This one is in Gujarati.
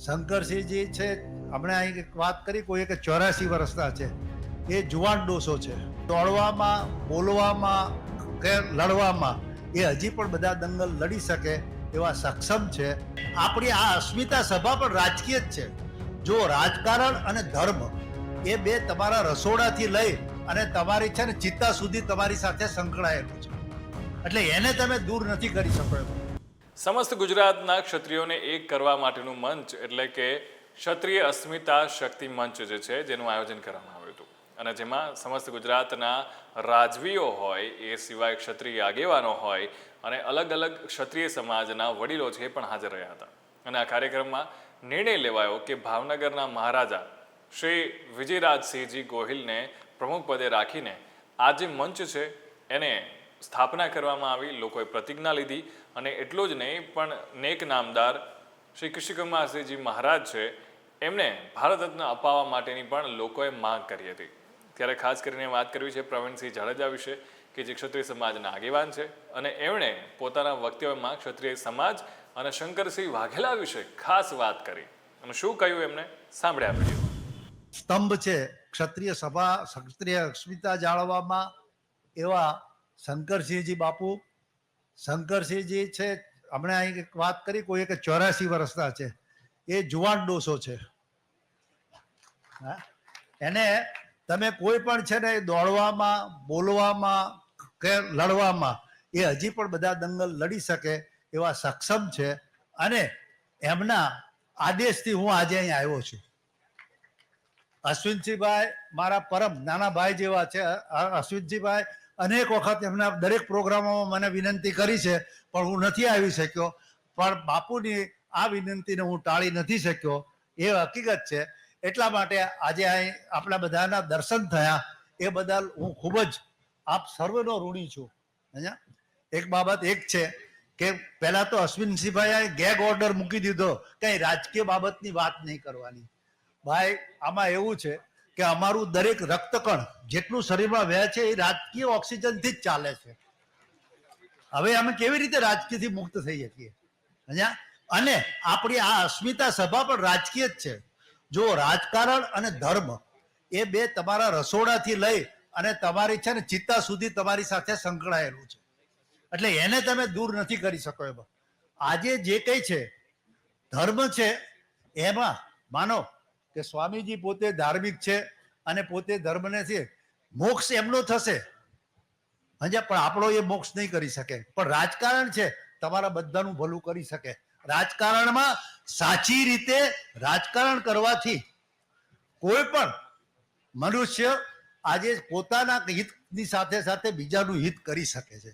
શંકરસિંહજી છે, હમણાં અહીં એક વાત કરી કોઈ કે 84 વર્ષના છે, એ જુવાન ડોસો છે. દોડવામાં, બોલવામાં કે લડવામાં એ હજી પણ બધા દંગલ લડી શકે એવા સક્ષમ છે. આપણી આ અસ્મિતા સભા પણ રાજકીય જ છે. જો રાજકારણ અને ધર્મ એ બે તમારા રસોડાથી લઈ અને તમારી છે ને ચિત્તા સુધી તમારી સાથે સંકળાયેલું છે, એટલે એને તમે દૂર નથી કરી શકો એમ. સમસ્ત ગુજરાતના ક્ષત્રિયોને એક કરવા માટેનું મંચ એટલે કે ક્ષત્રિય અસ્મિતા શક્તિ મંચ જે છે જેનું આયોજન કરવામાં આવ્યું હતું અને જેમાં સમસ્ત ગુજરાતના રાજવીઓ હોય એ સિવાય ક્ષત્રિય આગેવાનો હોય અને અલગ અલગ ક્ષત્રિય સમાજના વડીલો છે એ પણ હાજર રહ્યા હતા. અને આ કાર્યક્રમમાં નિર્ણય લેવાયો કે ભાવનગરના મહારાજા શ્રી વિજયરાજસિંહજી ગોહિલને પ્રમુખ પદે રાખીને આ જે મંચ છે એને સ્થાપના કરવામાં આવી. લોકોએ પ્રતિજ્ઞા લીધી અને એટલું જ નહીં પણ નેક નામદાર શ્રી કૃષ્ણકુમારસિંહજી મહારાજ છે એમને ભારત રત્ન અપાવવા માટેની પણ લોકોએ માંગ કરી હતી. ત્યારે ખાસ કરીને વાત કરવી છે પ્રવીણસિંહ જાડેજા વિશે કે જે ક્ષત્રિય સમાજના આગેવાન છે અને એમણે પોતાના વક્તવ્યમાં ક્ષત્રિય સમાજ અને શંકરસિંહ વાઘેલા વિશે ખાસ વાત કરી અને શું કહ્યું એમને સાંભળ્યા વિડીયો. સ્તંભ છે ક્ષત્રિય સભા, ક્ષત્રિય અસ્મિતા જાળવવામાં એવા શંકરસિંહજી બાપુ. શંકરસિંહજી છે, હમણાં અહીં એક વાત કરી કોઈ કે 84 વર્ષના છે, એ જુવાન ડોસો છે. એને તમે કોઈ પણ છે ને દોડવામાં, બોલવામાં કે લડવામાં એ હજી પણ બધા દંગલ લડી શકે એવા સક્ષમ છે અને એમના આદેશથી હું આજે અહીં આવ્યો છું. અશ્વિનસિંહભાઈ મારા પરમ નાના ભાઈ જેવા છે. અશ્વિનસિંહભાઈ અનેક વખત એમના દરેક પ્રોગ્રામોમાં મને વિનંતી કરી છે પણ હું નથી આવી શક્યો, પણ બાપુની આ વિનંતીને હું ટાળી નથી શક્યો એ હકીકત છે. એટલા માટે આજે અહીં આપણા બધાના દર્શન થયા એ બદલ હું ખૂબ જ આપ સર્વનો ઋણી છું. અહીંયા એક બાબત એક છે કે પહેલા તો અશ્વિનસિંહભાઈએ ગેગ ઓર્ડર મૂકી દીધો, કંઈ રાજકીય બાબતની વાત નહીં કરવાની. ભાઈ આમાં એવું છે કે અમારું દરેક રક્તકણ જેટલું શરીરમાં વહે છે એ રાજકીય ઓક્સિજનથી જ ચાલે છે. હવે અમે કેવી રીતે રાજકીયથી મુક્ત થઈ શકીએ અહીંયા? અને આપણી આ અસ્મિતા સભા પણ રાજકીય જ છે. જો રાજકારણ અને ધર્મ એ બે તમારા રસોડાથી લઈ અને તમારી છે ને ચિત્તા સુધી તમારી સાથે સંકળાયેલું છે, એટલે એને તમે દૂર નથી કરી શકો એમ. આજે જે કંઈ છે ધર્મ છે એમાં માનો કે સ્વામીજી પોતે ધાર્મિક છે અને પોતે ધર્મને છે, મોક્ષ એમનો થશે હજે પણ આપણો એ મોક્ષ નહીં કરી શકે. પણ રાજકારણ છે તમારા બધાનું ભલું કરી શકે. રાજકારણમાં સાચી રીતે રાજકારણ કરવાથી કોઈ પણ મનુષ્ય આજે પોતાના હિતની સાથે સાથે બીજાનું હિત કરી શકે છે.